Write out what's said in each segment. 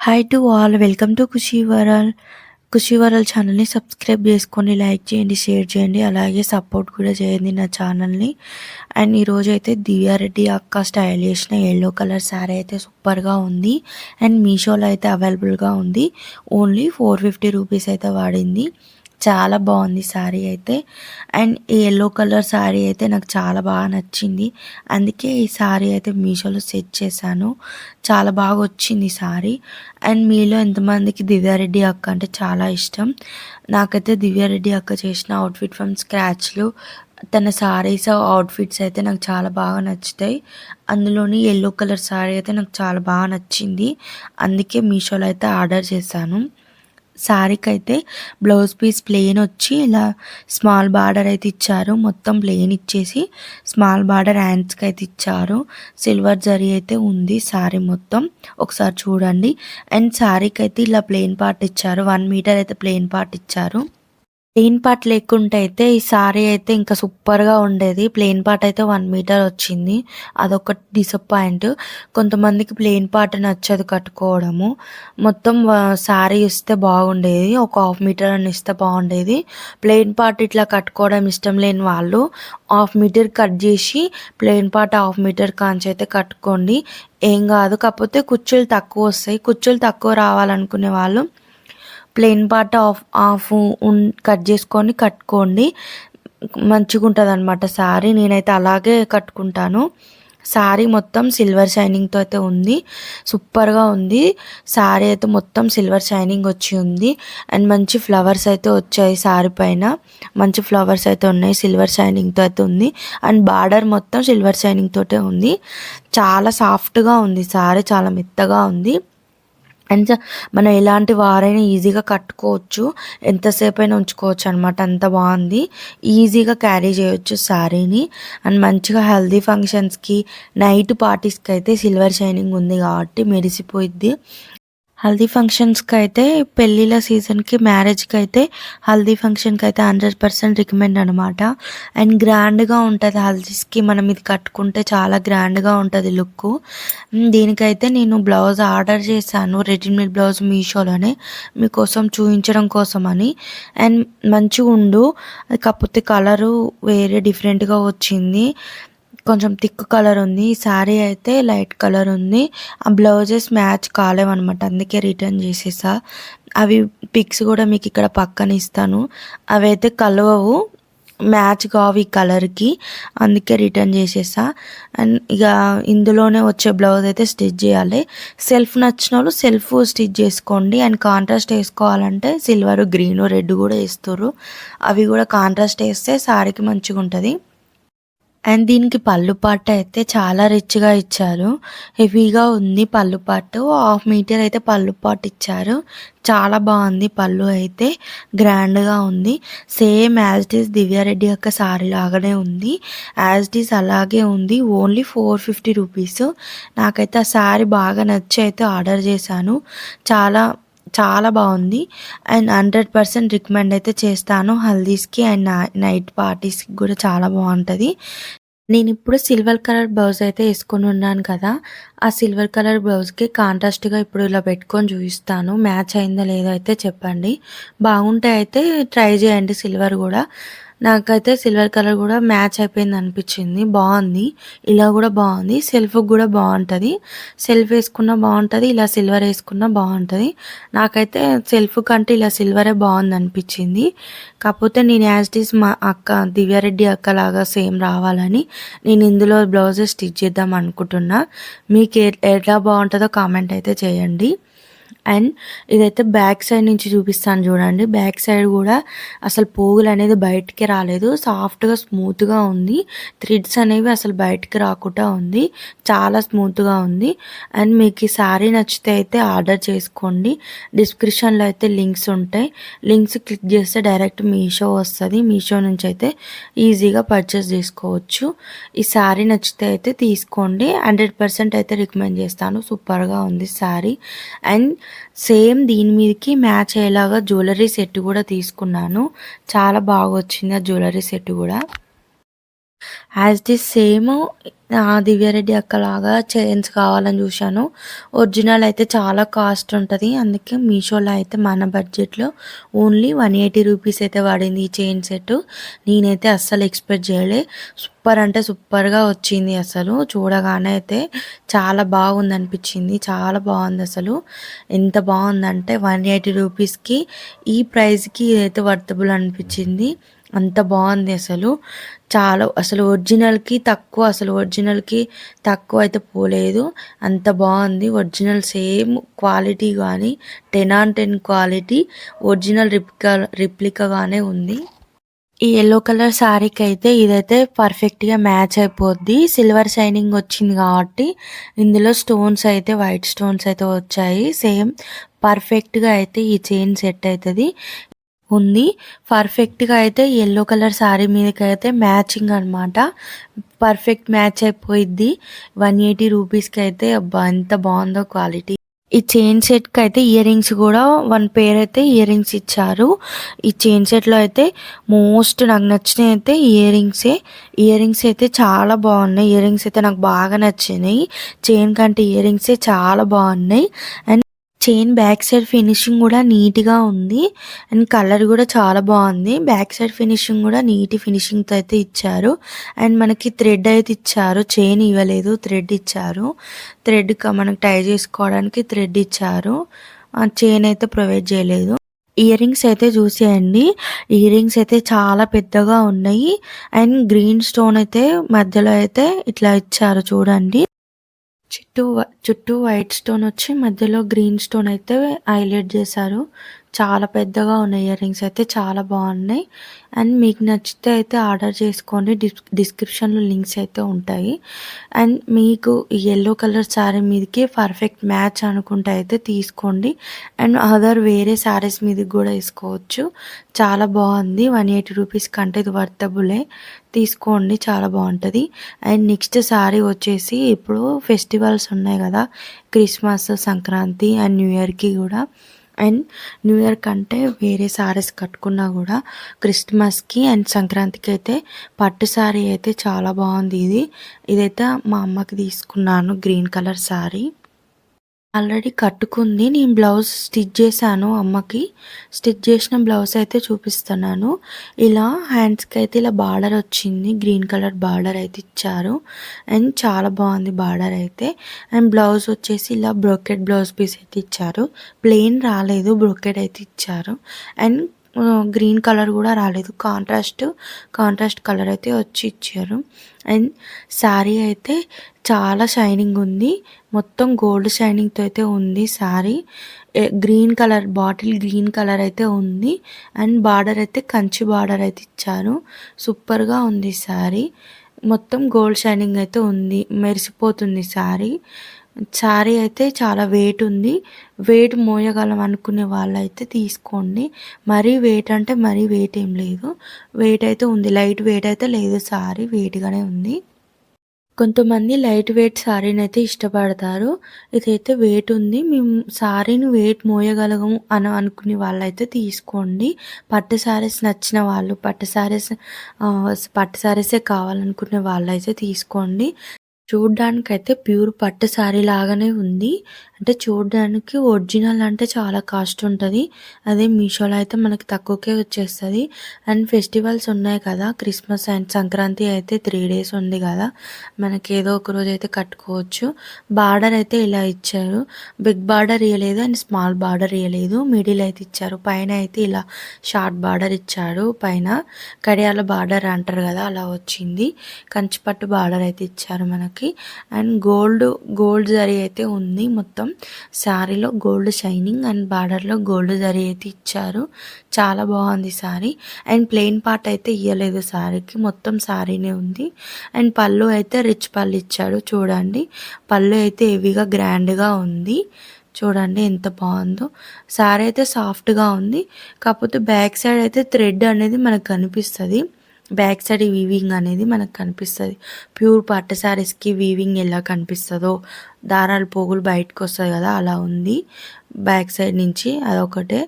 Hi to all, welcome to Khushi world ఛానల్ని subscribe చేసుకొని like చేయండి, షేర్ చేయండి, అలాగే సపోర్ట్ కూడా చేయండి నా ఛానల్ని. అండ్ ఈరోజు అయితే దివ్యారెడ్డి అక్క స్టైల్ చేసిన ఎల్లో కలర్ శారీ అయితే సూపర్గా ఉంది. అండ్ మీషోలో అయితే అవైలబుల్గా ఉంది. ఓన్లీ 450 రూపీస్ అయితే వాడింది. చాలా బాగుంది శారీ అయితే. అండ్ ఈ ఎల్లో కలర్ శారీ అయితే నాకు చాలా బాగా నచ్చింది. అందుకే ఈ శారీ అయితే మీషోలో సెట్ చేశాను. చాలా బాగా వచ్చింది శారీ. అండ్ మీలో ఎంతమందికి దివ్యారెడ్డి అక్క అంటే చాలా ఇష్టం? నాకైతే దివ్యారెడ్డి అక్క చేసిన అవుట్ఫిట్ ఫ్రమ్ స్క్రాచ్లు, తన శారీస్ అవుట్ఫిట్స్ అయితే నాకు చాలా బాగా నచ్చుతాయి. అందులోని ఎల్లో కలర్ శారీ అయితే నాకు చాలా బాగా నచ్చింది. అందుకే మీషోలో అయితే ఆర్డర్ చేశాను. శారీకి అయితే బ్లౌజ్ పీస్ ప్లెయిన్ వచ్చి ఇలా స్మాల్ బార్డర్ అయితే ఇచ్చారు. మొత్తం ప్లెయిన్ ఇచ్చేసి స్మాల్ బార్డర్ హ్యాండ్స్కి అయితే ఇచ్చారు. సిల్వర్ జరీ అయితే ఉంది శారీ మొత్తం, ఒకసారి చూడండి. అండ్ శారీకి అయితే ఇలా ప్లెయిన్ పార్ట్ ఇచ్చారు. 1 మీటర్ అయితే ప్లెయిన్ పార్ట్ ఇచ్చారు. ప్లెయిన్ పార్ట్ లేకుంటే అయితే ఈ సారీ అయితే ఇంకా సూపర్గా ఉండేది. ప్లెయిన్ పార్ట్ అయితే 1 మీటర్ వచ్చింది, అదొక డిసప్పాయింట్. కొంతమందికి ప్లెయిన్ పార్ట్ నచ్చదు కట్టుకోవడము. మొత్తం సారీ ఇస్తే బాగుండేది, ఒక 1/2 మీటర్ అని ఇస్తే బాగుండేది. ప్లెయిన్ పార్ట్ ఇట్లా కట్టుకోవడం ఇష్టం లేని వాళ్ళు 1/2 మీటర్ కట్ చేసి ప్లెయిన్ పార్ట్ 1/2 మీటర్ కాంచి అయితే కట్టుకోండి, ఏం కాదు. కాకపోతే కుచ్చులు తక్కువ వస్తాయి. కుచ్చులు తక్కువ రావాలనుకునే వాళ్ళు ప్లెయిన్ పార్ట్ హాఫ్ కట్ చేసుకొని కట్టుకోండి, మంచిగా ఉంటుంది అనమాట శారీ. నేనైతే అలాగే కట్టుకుంటాను. శారీ మొత్తం సిల్వర్ షైనింగ్తో అయితే ఉంది, సూపర్గా ఉంది. శారీ అయితే మొత్తం సిల్వర్ షైనింగ్ వచ్చి ఉంది. అండ్ మంచి ఫ్లవర్స్ అయితే వచ్చాయి శారీ పైన, మంచి ఫ్లవర్స్ అయితే ఉన్నాయి, సిల్వర్ షైనింగ్తో అయితే ఉంది. అండ్ బార్డర్ మొత్తం సిల్వర్ షైనింగ్ తోటే ఉంది. చాలా సాఫ్ట్గా ఉంది శారీ, చాలా మెత్తగా ఉంది. అండ్ మనం ఎలాంటి వారైనా ఈజీగా కట్టుకోవచ్చు, ఎంతసేపు అయినా ఉంచుకోవచ్చు అనమాట, అంత బాగుంది. ఈజీగా క్యారీ చేయొచ్చు శారీని. అండ్ మంచిగా హెల్దీ ఫంక్షన్స్కి, నైట్ పార్టీస్కి అయితే సిల్వర్ షైనింగ్ ఉంది కాబట్టి మెరిసిపోయిద్ది. హల్దీ ఫంక్షన్స్కి అయితే, పెళ్ళిళ్ళ సీజన్కి, మ్యారేజ్కి అయితే, హల్దీ ఫంక్షన్కి అయితే 100% రికమెండ్ అనమాట. అండ్ గ్రాండ్గా ఉంటుంది హల్దీస్కి. మనం ఇది కట్టుకుంటే చాలా గ్రాండ్గా ఉంటుంది లుక్. దీనికైతే నేను బ్లౌజ్ ఆర్డర్ చేశాను, రెడీమేడ్ బ్లౌజ్ మీషోలోనే, మీకోసం చూపించడం కోసమని. అండ్ మంచిగా ఉండు, కాకపోతే కలరు వేరే డిఫరెంట్గా వచ్చింది, కొంచెం థిక్ కలర్ ఉంది. ఈ శారీ అయితే లైట్ కలర్ ఉంది. ఆ బ్లౌజెస్ మ్యాచ్ కాలేవన్నమాట, అందుకే రిటర్న్ చేసేసా. అవి పిక్స్ కూడా మీకు ఇక్కడ పక్కన ఇస్తాను. అవి అయితే కలవవు, మ్యాచ్ కావు ఈ కలర్కి, అందుకే రిటర్న్ చేసేసా. అండ్ ఇక ఇందులోనే వచ్చే బ్లౌజ్ అయితే స్టిచ్ చేయాలి. సెల్ఫ్ నచ్చిన వాళ్ళు సెల్ఫ్ స్టిచ్ చేసుకోండి. అండ్ కాంట్రాస్ట్ వేసుకోవాలంటే సిల్వర్, గ్రీన్, రెడ్ కూడా వేస్తారు. అవి కూడా కాంట్రాస్ట్ వేస్తే శారీకి మంచిగా ఉంటుంది. అండ్ దీనికి పళ్ళు పాట అయితే చాలా రిచ్గా ఇచ్చారు, హెవీగా ఉంది పళ్ళు పాటు. 1/2 మీటర్ అయితే పళ్ళు పాటు ఇచ్చారు. చాలా బాగుంది, పళ్ళు అయితే గ్రాండ్గా ఉంది. Same as it is Divya Reddy యొక్క శారీ లాగానే ఉంది, యాజ్ ఇట్ ఈస్ అలాగే ఉంది. Only 450 rupees. నాకైతే ఆ శారీ బాగా నచ్చి అయితే ఆర్డర్ చేశాను. చాలా చాలా బాగుంది. అండ్ 100% రికమెండ్ అయితే చేస్తాను హల్దీస్కి అండ్ నైట్ పార్టీస్కి కూడా చాలా బాగుంటుంది. నేను ఇప్పుడు సిల్వర్ కలర్ బ్లౌజ్ అయితే వేసుకొని ఉన్నాను కదా, ఆ సిల్వర్ కలర్ బ్లౌజ్కి కాంట్రాస్ట్గా ఇప్పుడు ఇలా పెట్టుకొని చూపిస్తాను. మ్యాచ్ అయిందా లేదో అయితే చెప్పండి. బాగుంటే అయితే ట్రై చేయండి సిల్వర్ కూడా. నాకైతే సిల్వర్ కలర్ కూడా మ్యాచ్ అయిపోయింది అనిపించింది, బాగుంది. ఇలా కూడా బాగుంది, సెల్ఫ్కి కూడా బాగుంటుంది. సెల్ఫ్ వేసుకున్నా బాగుంటుంది, ఇలా సిల్వర్ వేసుకున్నా బాగుంటుంది. నాకైతే సెల్ఫ్ కంటే ఇలా సిల్వరే బాగుంది అనిపించింది. కాకపోతే నేను యాజ్ ఇట్ ఈస్ మా అక్క దివ్యారెడ్డి అక్క లాగా సేమ్ రావాలని నేను ఇందులో బ్లౌజ్ స్టిచ్ చేద్దాం అనుకుంటున్నా. మీకు ఎట్లా బాగుంటుందో కామెంట్ అయితే చేయండి. అండ్ ఇదైతే బ్యాక్ సైడ్ నుంచి చూపిస్తాను చూడండి. బ్యాక్ సైడ్ కూడా అసలు పోగులు అనేది బయటికి రాలేదు, సాఫ్ట్గా స్మూత్గా ఉంది. థ్రెడ్స్ అనేవి అసలు బయటికి రాకుండా ఉంది, చాలా స్మూత్గా ఉంది. అండ్ మీకు ఈ శారీ నచ్చితే అయితే ఆర్డర్ చేసుకోండి. డిస్క్రిప్షన్లో అయితే లింక్స్ ఉంటాయి, లింక్స్ క్లిక్ చేస్తే డైరెక్ట్ మీషో వస్తుంది. మీషో నుంచి అయితే ఈజీగా పర్చేస్ చేసుకోవచ్చు. ఈ శారీ నచ్చితే అయితే తీసుకోండి, 100% అయితే రికమెండ్ చేస్తాను. సూపర్గా ఉంది శారీ. అండ్ సేమ్ దీని మీదకి మ్యాచ్ అయ్యేలాగా జ్యువెలరీ సెట్ కూడా తీసుకున్నాను, చాలా బాగా వచ్చింది ఆ జ్యువెలరీ సెట్ కూడా. యాజ్ దిస్ సేమ్ దివ్యారెడ్డి అక్కలాగా చైన్స్ కావాలని చూశాను. ఒరిజినల్ అయితే చాలా కాస్ట్ ఉంటుంది. అందుకే మీషోలో అయితే మన బడ్జెట్లో ఓన్లీ 180 రూపీస్ అయితే పడింది ఈ చైన్ సెట్. నేనైతే అస్సలు ఎక్స్పెక్ట్ చేయలే. సూపర్ అంటే సూపర్గా వచ్చింది. అసలు చూడగానే అయితే చాలా బాగుంది అనిపించింది. చాలా బాగుంది అసలు. ఎంత బాగుందంటే 180 రూపీస్కి ఈ ప్రైస్కి ఇదైతే వర్తబుల్ అనిపించింది. అంత బాగుంది అసలు. చాలా అసలు ఒరిజినల్కి తక్కువ అయితే పోలేదు. అంత బాగుంది. ఒరిజినల్ సేమ్ క్వాలిటీ కానీ 10/10 క్వాలిటీ ఒరిజినల్ రిప్లికాగానే ఉంది. ఈ యెల్లో కలర్ శారీకి అయితే ఇదైతే పర్ఫెక్ట్గా మ్యాచ్ అయిపోద్ది. సిల్వర్ షైనింగ్ వచ్చింది కాబట్టి ఇందులో స్టోన్స్ అయితే వైట్ స్టోన్స్ అయితే వచ్చాయి. సేమ్ పర్ఫెక్ట్గా అయితే ఈ చైన్ సెట్ అవుతుంది ఉంది. పర్ఫెక్ట్గా అయితే యెల్లో కలర్ శారీ మీదకి అయితే మ్యాచింగ్ అనమాట. పర్ఫెక్ట్ మ్యాచ్ అయిపోయిద్ది. 180 రూపీస్కి అయితే అబ్బా ఎంత బాగుందో క్వాలిటీ. ఈ చైన్ సెట్కి అయితే ఇయర్ రింగ్స్ కూడా 1 పేర్ అయితే ఇయర్ రింగ్స్ ఇచ్చారు. ఈ చైన్ సెట్లో అయితే మోస్ట్ నాకు నచ్చినవి అయితే ఇయర్ రింగ్స్ అయితే చాలా బాగున్నాయి. ఇయర్ రింగ్స్ అయితే నాకు బాగా నచ్చినాయి. చైన్ కంటే ఇయర్ రింగ్సే చాలా బాగున్నాయి. And chain back side finishing కూడా నీట్గా ఉంది. అండ్ కలర్ కూడా చాలా బాగుంది. బ్యాక్ సైడ్ ఫినిషింగ్ కూడా నీట్ ఫినిషింగ్తో అయితే ఇచ్చారు. అండ్ మనకి థ్రెడ్ అయితే ఇచ్చారు. చైన్ ఇవ్వలేదు, థ్రెడ్ ఇచ్చారు. థ్రెడ్ మనకు టై చేసుకోవడానికి థ్రెడ్ ఇచ్చారు. చైన్ అయితే ప్రొవైడ్ చేయలేదు. ఇయర్ రింగ్స్ అయితే చూసేయండి. ఇయర్ రింగ్స్ అయితే చాలా పెద్దగా ఉన్నాయి. అండ్ గ్రీన్ స్టోన్ అయితే మధ్యలో అయితే ఇట్లా ఇచ్చారు చూడండి. చుట్టూ వైట్ స్టోన్ వచ్చి మధ్యలో గ్రీన్ స్టోన్ అయితే హైలైట్ చేశారు. చాలా పెద్దగా ఉన్నాయి ఇయర్ రింగ్స్ అయితే చాలా బాగున్నాయి. అండ్ మీకు నచ్చితే అయితే ఆర్డర్ చేసుకోండి. డిస్క్రిప్షన్లో లింక్స్ అయితే ఉంటాయి. అండ్ మీకు ఈ యెల్లో కలర్ శారీ మీదకి పర్ఫెక్ట్ మ్యాచ్ అనుకుంటే అయితే తీసుకోండి. అండ్ వేరే శారీస్ మీదకి కూడా వేసుకోవచ్చు. చాలా బాగుంది. 180 రూపీస్ కంటే ఇది వర్తబులే. తీసుకోండి, చాలా బాగుంటుంది. అండ్ నెక్స్ట్ శారీ వచ్చేసి ఇప్పుడు ఫెస్టివల్స్ ఉన్నాయి కదా, క్రిస్మస్, సంక్రాంతి అండ్ న్యూ ఇయర్కి కూడా. అండ్ న్యూ ఇయర్ కంటే వేరే శారీస్ కట్టుకున్నా కూడా క్రిస్మస్కి అండ్ సంక్రాంతికి అయితే పట్టు శారీ అయితే చాలా బాగుంది. ఇదైతే మా అమ్మకి తీసుకున్నాను. గ్రీన్ కలర్ శారీ ఆల్రెడీ కట్టుకుంది. నేను బ్లౌజ్ స్టిచ్ చేశాను అమ్మకి. స్టిచ్ చేసిన బ్లౌజ్ అయితే చూపిస్తున్నాను. ఇలా హ్యాండ్స్కి అయితే ఇలా బార్డర్ వచ్చింది. గ్రీన్ కలర్ బార్డర్ అయితే ఇచ్చారు. అండ్ చాలా బాగుంది బార్డర్ అయితే. అండ్ బ్లౌజ్ వచ్చేసి ఇలా బ్రోకెట్ బ్లౌజ్ పీస్ అయితే ఇచ్చారు. ప్లెయిన్ రాలేదు, బ్రోకెట్ అయితే ఇచ్చారు. అండ్ గ్రీన్ కలర్ కూడా రాలేదు, కాంట్రాస్ట్ కలర్ అయితే వచ్చి ఇచ్చారు. అండ్ శారీ అయితే చాలా షైనింగ్ ఉంది. మొత్తం గోల్డ్ షైనింగ్తో అయితే ఉంది శారీ. బాటిల్ గ్రీన్ కలర్ అయితే ఉంది. అండ్ బార్డర్ అయితే కంచి బార్డర్ అయితే ఇచ్చారు. సూపర్గా ఉంది శారీ. మొత్తం గోల్డ్ షైనింగ్ అయితే ఉంది, మెరిసిపోతుంది శారీ అయితే చాలా వెయిట్ ఉంది. వెయిట్ మోయగలం అనుకునే వాళ్ళైతే తీసుకోండి. మరీ వెయిట్ అంటే మరీ వెయిట్ ఏం లేదు, వెయిట్ అయితే ఉంది. లైట్ వెయిట్ అయితే లేదు, శారీ వెయిట్గానే ఉంది. కొంతమంది లైట్ వెయిట్ శారీని అయితే ఇష్టపడతారు. ఇదైతే వెయిట్ ఉంది. మేము శారీని వెయిట్ మోయగలగము అని అనుకునే వాళ్ళైతే తీసుకోండి. పట్టు శారీస్ నచ్చిన వాళ్ళు, పట్టు శారీసే కావాలనుకునే వాళ్ళైతే తీసుకోండి. చూడ్డానికైతే ప్యూర్ పట్టు శారీ లాగానే ఉంది. అంటే చూడ్డానికి ఒరిజినల్ అంటే చాలా కాస్ట్ ఉంటుంది. అదే మీషోలో అయితే మనకి తక్కువకే వచ్చేస్తుంది. అండ్ ఫెస్టివల్స్ ఉన్నాయి కదా, క్రిస్మస్ అండ్ సంక్రాంతి అయితే 3 days ఉంది కదా, మనకి ఏదో ఒక రోజు అయితే కట్టుకోవచ్చు. బార్డర్ అయితే ఇలా ఇచ్చారు. బిగ్ బార్డర్ ఇవ్వలేదు అండ్ స్మాల్ బార్డర్ ఇవ్వలేదు, మిడిల్ అయితే ఇచ్చారు. పైన అయితే ఇలా షార్ట్ బార్డర్ ఇచ్చాడు. పైన కడియాల బార్డర్ అంటారు కదా, అలా వచ్చింది. కంచిపట్టు బార్డర్ అయితే ఇచ్చారు మనకి. అండ్ గోల్డ్ జరీ అయితే ఉంది. మొత్తం శారీలో గోల్డ్ షైనింగ్ అండ్ బార్డర్లో గోల్డ్ జరీ అయితే ఇచ్చారు. చాలా బాగుంది శారీ. అండ్ ప్లెయిన్ పార్ట్ అయితే ఇవ్వలేదు శారీకి, మొత్తం శారీనే ఉంది. అండ్ పళ్ళు అయితే రిచ్ పళ్ళు ఇచ్చాడు. చూడండి, పళ్ళు అయితే హెవీగా గ్రాండ్గా ఉంది. చూడండి ఎంత బాగుందో. శారీ అయితే సాఫ్ట్గా ఉంది. కాకపోతే బ్యాక్ సైడ్ అయితే థ్రెడ్ అనేది మనకు కనిపిస్తుంది. బ్యాక్ సైడ్ వీవింగ్ అనేది మనకు కనిపిస్తుంది. ప్యూర్ పట్టు శారీస్కి వీవింగ్ ఎలా కనిపిస్తుందో, దారాలు పోగులు బయటకు వస్తుంది కదా, అలా ఉంది బ్యాక్ సైడ్ నుంచి. అదొకటే.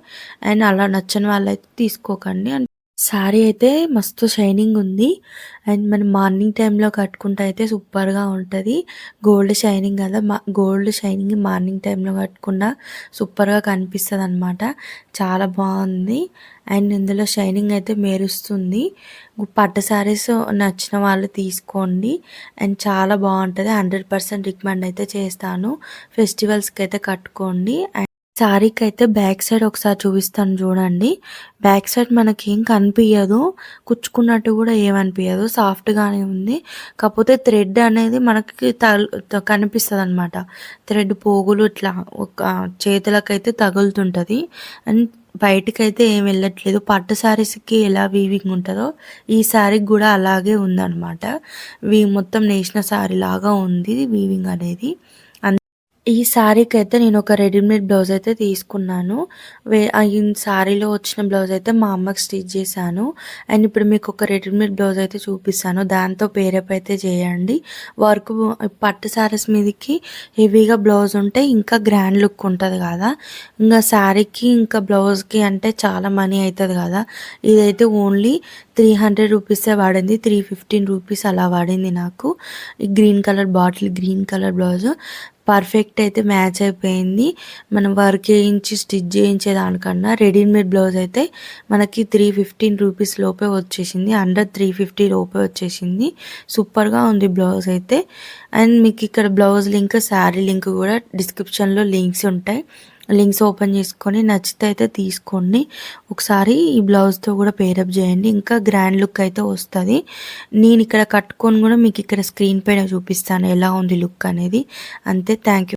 అండ్ అలా నచ్చని వాళ్ళైతే తీసుకోకండి. శారీ అయితే మస్తు షైనింగ్ ఉంది. అండ్ మనం మార్నింగ్ టైంలో కట్టుకుంటే అయితే సూపర్‌గా ఉంటది. గోల్డ్ షైనింగ్ కదా! గోల్డ్ షైనింగ్ మార్నింగ్ టైంలో కట్టుకున్న సూపర్‌గా కనిపిస్తదనమాట. చాలా బావుంది. అండ్ ఇందులో షైనింగ్ అయితే మెరుస్తుంది. పట్టు శారీస్ నచ్చిన వాళ్ళు తీసుకోండి. అండ్ చాలా బావుంటది. 100% రికమెండ్ అయితే చేస్తాను. ఫెస్టివల్స్‌కైతే కట్టుకోండి. శారీకైతే బ్యాక్ సైడ్ ఒకసారి చూపిస్తాను చూడండి. బ్యాక్ సైడ్ మనకేం కనిపియదు. కుచ్చుకున్నట్టు కూడా ఏమనిపియదు. సాఫ్ట్‌గానే ఉంది. కాకపోతే థ్రెడ్ అనేది మనకి కనిపిస్తదనమాట. థ్రెడ్ పోగులు ఇట్లా ఒక చేతులకైతే తగులుతుంటది. అండ్ బయటికైతే ఏం వెళ్ళట్లేదు. పట్టు శారీస్‌కి ఎలా వీవింగ్ ఉంటదో ఈ శారీకి కూడా అలాగే ఉందనమాట. మొత్తం నేసిన శారీ లాగా ఉంది వీవింగ్ అనేది. ఈ శారీకైతే నేనొక రెడీమేడ్ బ్లౌజ్ అయితే తీసుకున్నాను. ఈ శారీలో వచ్చిన బ్లౌజ్ అయితే మా అమ్మకి స్టిచ్ చేశాను. అండ్ ఇప్పుడు మీకు ఒక రెడీమేడ్ బ్లౌజ్ అయితే చూపిస్తాను. దాంతో పేరప్ అయితే చేయండి. వర్క్ పట్టు శారీస్ మీదకి హెవీగా బ్లౌజ్ ఉంటే ఇంకా గ్రాండ్ లుక్ ఉంటది కదా! ఇంగా శారీకి ఇంకా బ్లౌజ్‌కి అంటే చాలా మనీ అయితది కదా! ఇదైతే ఓన్లీ 300 రూపీసే పడింది. 315 రూపీస్ అలా పడింది నాకు. ఈ green colour bottle green colour blouse. Perfect అయితే మ్యాచ్ అయిపోయింది. మనం వర్క్ చేయించి స్టిచ్ చేయించే దానికన్నా రెడీమేడ్ బ్లౌజ్ అయితే మనకి 315 రూపీస్ లోపే వచ్చేసింది. అండర్ 350 లోపే వచ్చేసింది. సూపర్‌గా ఉంది బ్లౌజ్ అయితే. అండ్ మీకు ఇక్కడ బ్లౌజ్ లింక్, శారీ లింక్ కూడా డిస్క్రిప్షన్‌లో లింక్స్ ఉంటాయి. లింక్స్ ఓపెన్ చేసుకొని నచ్చితే అయితే తీసుకోండి. ఒకసారి ఈ బ్లౌజ్‌తో కూడా పేరప్ చేయండి. ఇంకా గ్రాండ్ లుక్ అయితే వస్తది. నేను ఇక్కడ కట్టుకొని కూడా మీకు ఇక్కడ స్క్రీన్ పైన చూపిస్తాను ఎలా ఉంది లుక్ అనేది. అంతే. Thank you.